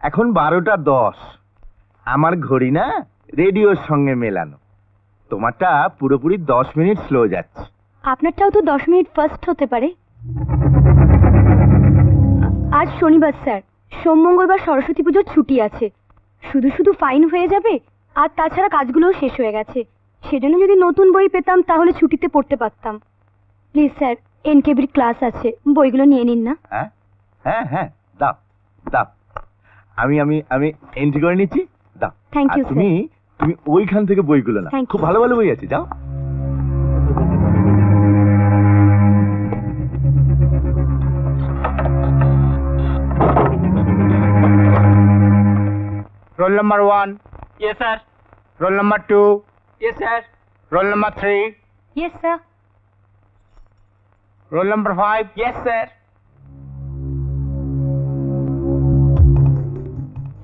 এখন 12টা 10। আমার ঘড়ি না রেডিওর সঙ্গে মেলানো, তোমারটা পুরোপুরি 10 মিনিট স্লো যাচ্ছে। আপনারটাও তো 10 মিনিট ফার্স্ট হতে পারে। আজ শনিবার স্যার, সোম মঙ্গলবার সরস্বতী পুজোর ছুটি আছে, শুধু শুধু ফাইন হয়ে যাবে। আর তাছাড়া কাজগুলোও শেষ হয়ে গেছে, সেজন্য যদি নতুন বই পেতাম তাহলে ছুটিতে পড়তে পারতাম। প্লিজ স্যার, এনকেবির ক্লাস আছে, বইগুলো নিয়ে নিন না। হ্যাঁ হ্যাঁ হ্যাঁ, দাও দাও, আমি আমি আমি এন্ট্রি করে নিচ্ছি, দাও। থ্যাংক ইউ তুমি তুমি ওইখান থেকে বইগুলো না, খুব ভালো ভালো বই আছে, যাও। Roll number 1. Yes, sir. Roll number 2. Yes, sir. Roll number 3. Yes sir. Roll number 5. Yes, sir.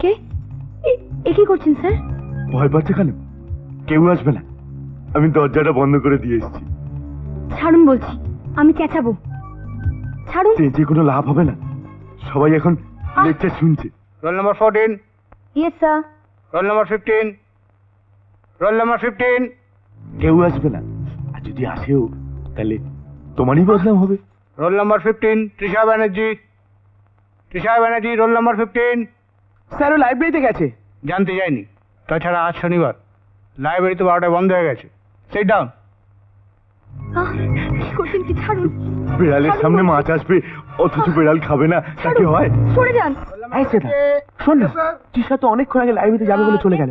কে এ কি করছেন স্যার? ভয় পাচ্ছে কেন? কেউ আসবে না, আমি দরজাটা বন্ধ করে দিয়ে এসেছি। ছাড়ুন বলছি, আমি চেঁচাবো। ছাড়ুন। যে কোনো লাভ হবে না, সবাই এখন লেকচার শুনছে। Roll number 14. Yes sir. Roll number 15. Roll number 15. কেউ আসবে না, আর যদি আসেও তাহলে তোমারই বদনাম হবে। Roll number 15. Trisha Banerjee. Trisha Banerjee, roll number 15. Sir, ও লাইব্রেরিতে গেছে। জানতে যায়নি, তাছাড়া আজ শনিবার, লাইব্রেরি তো 12টায় বন্ধ হয়ে গেছে। Sit down. কি করছেন কি? ছাড়ুন। বিড়ালের সামনে মাছ আসবে, অথচ বিড়াল খাবে না, তা কি হয়? সরে যান। এই শ্বেতা, শোন না, তৃষা তো অনেকক্ষণ আগে লাইব্রেরিতে যাবে বলে চলে গেল,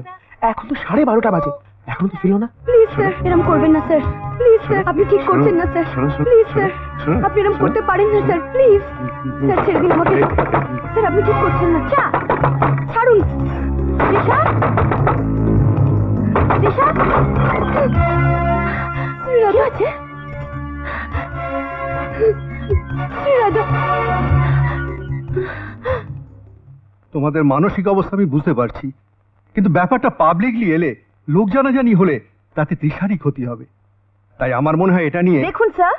এখন তো 12:30 বাজে, এখনো তো ফিরল না। প্লিজ স্যার, এরকম করবেন না স্যার। প্লিজ স্যার, আপনি ঠিক করছেন না স্যার। প্লিজ স্যার, আপনি এরকম করতে পারেন না স্যার। প্লিজ স্যার, ছেড়ে দিন আমাকে। স্যার, আপনি ঠিক করছেন না। ছাড়ুন। রিশা, রিশা, শ্রীরাধা আছে। শ্রীরাধা, তোমাদের মানসিক অবস্থা আমি বুঝতে পারছি, কিন্তু ব্যাপারটা পাবলিকলি এলে, লোক জানাজানি হলে তাতে তৃষারই ক্ষতি হবে। তাই আমার মনে হয় এটা নিয়ে। দেখুন স্যার,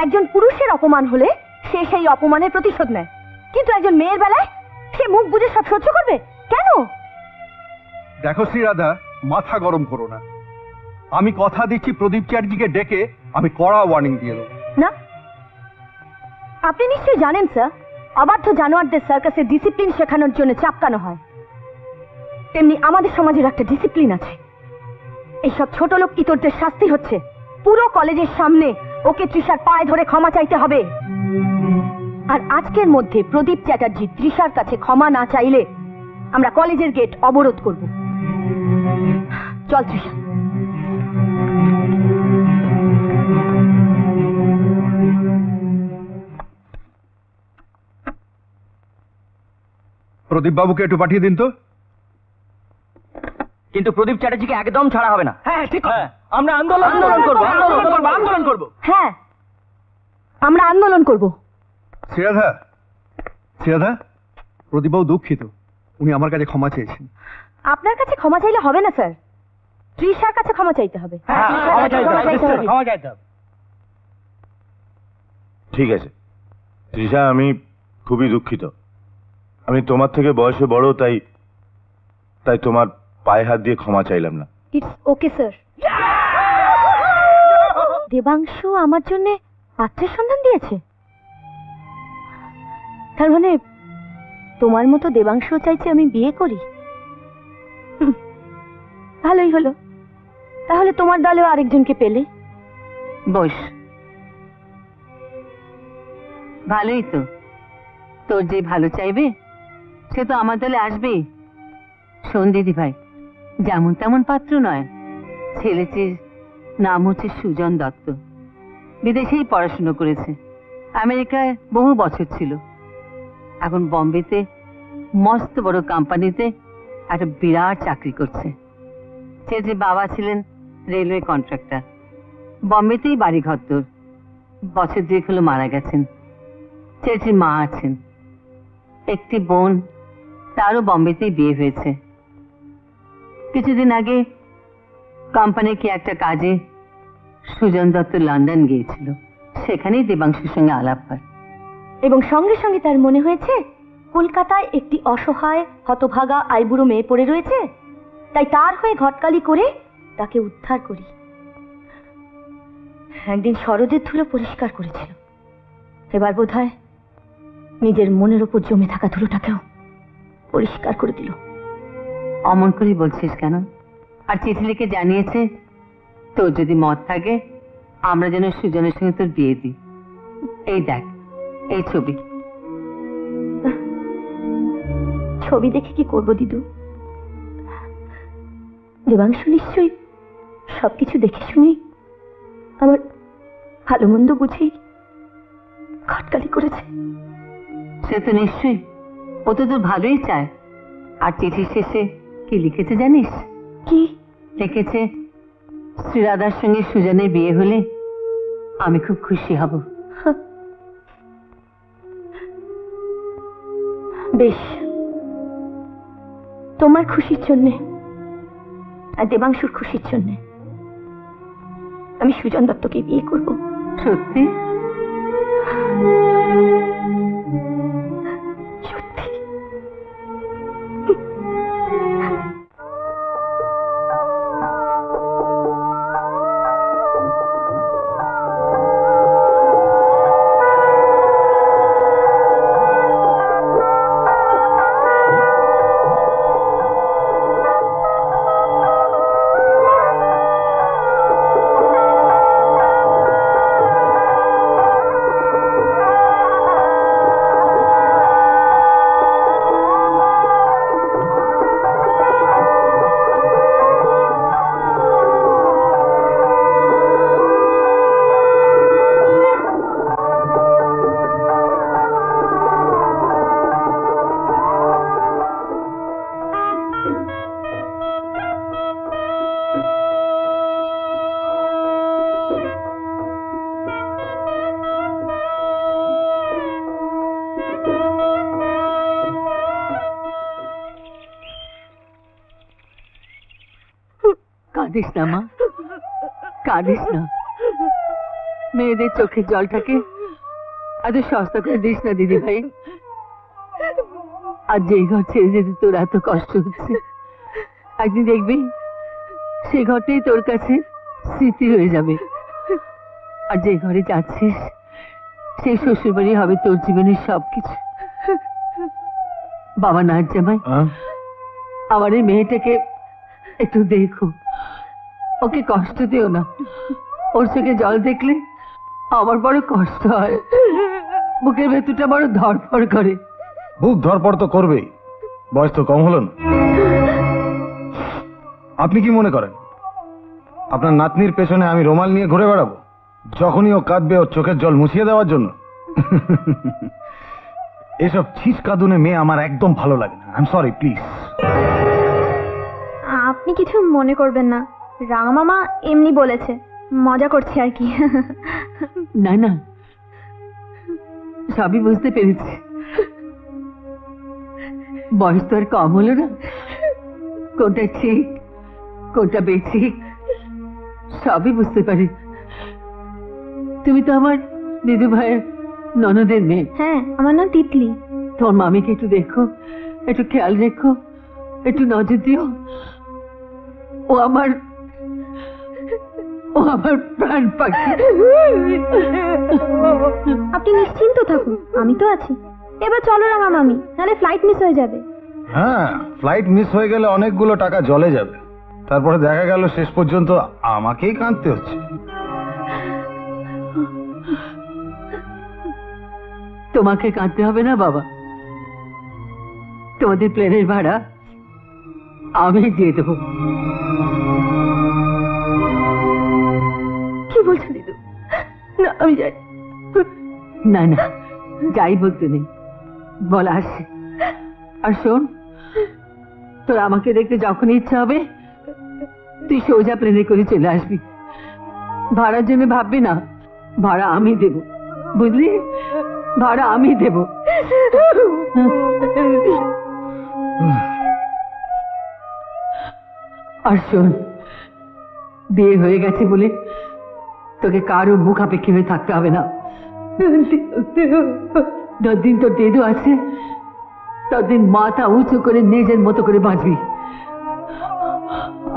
একজন পুরুষের অপমান হলে সে সেই অপমানের প্রতিশোধ নেয়, কিন্তু একজন মেয়ের বেলায় সে মুখ বুজে সব সহ্য করবে কেন? দেখো শ্রীরাধা, মাথা গরম করো না। আমি কথা দিচ্ছি, প্রদীপ চ্যাটার্জিকে ডেকে আমি কড়া ওয়ার্নিং দিয়ে দেবো। না, আপনি নিশ্চয়ই জানেন স্যার, অবাধ্য জানোয়ারদের সার্কাসে ডিসিপ্লিন শেখানোর জন্য চাপকানো হয়, তেমনি আমাদের সমাজের একটা ডিসিপ্লিন আছে। এইসব ছোট লোক ইতরদের শাস্তি হচ্ছে পুরো কলেজের সামনে ওকে তৃষার পায়ে ধরে ক্ষমা চাইতে হবে। আর আজকের মধ্যে প্রদীপ চ্যাটার্জি তৃষার কাছে ক্ষমা না চাইলে আমরা কলেজের গেট অবরোধ করব। চল তৃষা। প্রদীপ বাবুকে একটু পাঠিয়ে দিন তো। কিন্তু প্রদীপ চ্যাটার্জিকে একদম ছাড়া হবে না। হ্যাঁ ঠিক, আমরা আন্দোলন করব। হ্যাঁ, আমরা আন্দোলন করব। শ্রীরাধা, শ্রীরাধা, প্রদীপ বাবু দুঃখিত, উনি আমার কাছে ক্ষমা চেয়েছেন। আপনার কাছে ক্ষমা চাইলে হবে না স্যার, তৃষার কাছে ক্ষমা চাইতে হবে। ঠিক আছে তৃষা, আমি খুবই দুঃখিত। আমি তোমার থেকে বয়সে বড়, তাই তাই তোমার পায়ে হাত দিয়ে ক্ষমা চাইলাম না। It's okay sir. দেবাংশু আমার জন্য পাত্রের সন্ধান দিয়েছে, তার মানে তোমার মতো দেবাংশু চাইছে আমি বিয়ে করি। ভালোই হলো, তাহলে তোমার দলেও আরেকজনকে পেলে। বস। ভালোই তো, তোর যে ভালো চাইবে সে তো আমার দলে আসবেই। শোন দিদি ভাই, যেমন তেমন পাত্র নয়, ছেলেটির নাম হচ্ছে সুজন দত্ত, বিদেশেই পড়াশুনো করেছে, আমেরিকায় বহু বছর ছিল, এখন বম্বেতে মস্ত বড় কোম্পানিতে একটা বিরাট চাকরি করছে। ছেলেটির বাবা ছিলেন রেলওয়ে কন্ট্রাক্টর, বম্বেতেই বাড়ি ঘর তোর, বছর দুয়েক হলো মারা গেছেন। ছেলেটির মা আছেন, একটি বোন, তারও বম্বেতেই বিয়ে হয়েছে। কিছুদিন আগে কোম্পানির কি একটা কাজে সুজন দত্ত লন্ডন গিয়েছিল, সেখানেই দেবাংশুর সঙ্গে আলাপ হয়। এবং সঙ্গে সঙ্গে তার মনে হয়েছে কলকাতায় একটি অসহায় হতভাগা আইবুড়ো মেয়ে পড়ে রয়েছে, তাই তার হয়ে ঘটকালি করে তাকে উদ্ধার করি। একদিন শরদের ধুলো পরিষ্কার করেছিল, এবার বোধহয় নিজের মনের ওপর জমে থাকা ধুলোটাকেও পরিষ্কার করে দিল। অমন করে বলছিস কেন? আর চিঠি লিখে জানিয়েছে তোর যদি মত থাকে আমরা যেন সুজনের সঙ্গে তোর বিয়ে দিই। এই দেখ, এই ছবি। ছবি দেখে কি করব দিদু? দেবাংশু নিশ্চয়ই সবকিছু দেখে শুনেই আমার ভালো মন্দ বুঝেই ঘটকালি করেছে। সে তো নিশ্চয়ই, ও তো তোর ভালোই চায়। আর চিঠির শেষে কি লিখেছে জানিস? কি লিখেছে, শ্রীরাধার সঙ্গে সুজনের বিয়ে হলে আমি খুব খুশি হব। বেশ, তোমার খুশির জন্যে আর দেবাংশুর খুশির জন্যে আমি সুজন দত্তকে বিয়ে করব। সত্যি? সত্যি। কাঁদিস না মা, কাঁদিস না। মেয়েদের চোখের জলটাকে এত সস্তা করে দিস না দিদি ভাই। আর যেই ঘর ছেড়ে যেতে তোর এত কষ্ট হচ্ছে, একদিন দেখবি সেই ঘরটাই তোর কাছে স্মৃতি হয়ে যাবে। আর যে ঘরে যাচ্ছিস সেই শ্বশুর বাড়ি হবে তোর জীবনের সবকিছু। বাবা নাচ জামাই, আমার এই মেয়েটাকে একটু দেখো, ওকে কষ্ট দিও না। ওর চোখে জল দেখলে আমার বড় কষ্ট হয়, বুকের ভেতরটা বড় ধড়ফড় করে। বুক ধরপড় তো করবেই, বয়স তো কম হলো না। আপনি কি মনে করেন আপনার নাতনির পেছনে আমি রুমাল নিয়ে ঘুরে বেড়াবো যখনই ও কাঁদবে ওর চোখের জল মুছিয়ে দেওয়ার জন্য? এসব ছিস কাঁদুনে মেয়ে আমার একদম ভালো লাগে না। I am sorry, please. আপনি কিছু মনে করবেন না, রাঙা মামা এমনি বলেছে, মজা করছে আর কি। না না, সবই বুঝতে পেরেছি। বয়স তো আর কম হলো না, কোনটা ঠিক কোনটা বেঠিক সবই বুঝতে পারি। তুমি তো আমার দিদু ভাইয়ের ননদের মেয়ে। হ্যাঁ, আমার নাম তিতলি। তোর মামিকে একটু দেখো, একটু খেয়াল রেখো, একটু নজর দিও। ও আমার প্রাণ পাখি। আপনি নিশ্চিন্ত থাকুন, আমি তো আছি। এবার চলো রাঙা মামি, নাহলে ফ্লাইট মিস হয়ে যাবে। হ্যাঁ, ফ্লাইট মিস হয়ে গেলে অনেকগুলো টাকা জলে যাবে, তারপরে দেখা গেল শেষ পর্যন্ত আমাকেই কাঁদতে হচ্ছে। তোমাকে কাঁদতে হবে না বাবা, তোমাদের প্লেনের ভাড়া আমি দিয়ে দেবো। কি বলছো দিদু? না, আমি যাই। না না, যাই বলতে নেই, বলা আসে। আর শোন, তোর আমাকে দেখতে যখন ইচ্ছা হবে তুই সোজা প্লেনে করে চলে আসবি। ভাড়ার জন্য ভাববি না, ভাড়া আমি দেব, বুঝলি? ভাড়া আমি দেব। আর শোন, বিয়ে হয়ে গেছে বলে তোকে কারো মুখাপেক্ষী হয়ে থাকতে হবে না। যতদিন তোর দেদু আছে ততদিন মাথা উঁচু করে নিজের মতো করে বাঁচবি।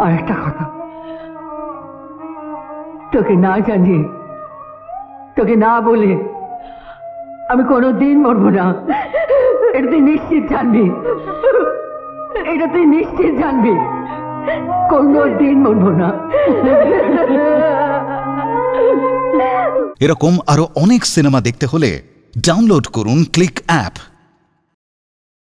আর একটা কথা, তোকে না জানিয়ে, তোকে না বলে আমি কোনোদিন মরবো না। এটা তুই নিশ্চিত জানবি, এটা তুই নিশ্চিত জানবি, কোনোদিন মরবো না। এরকম আরো অনেক সিনেমা দেখতে হলে ডাউনলোড করুন ক্লিক অ্যাপ।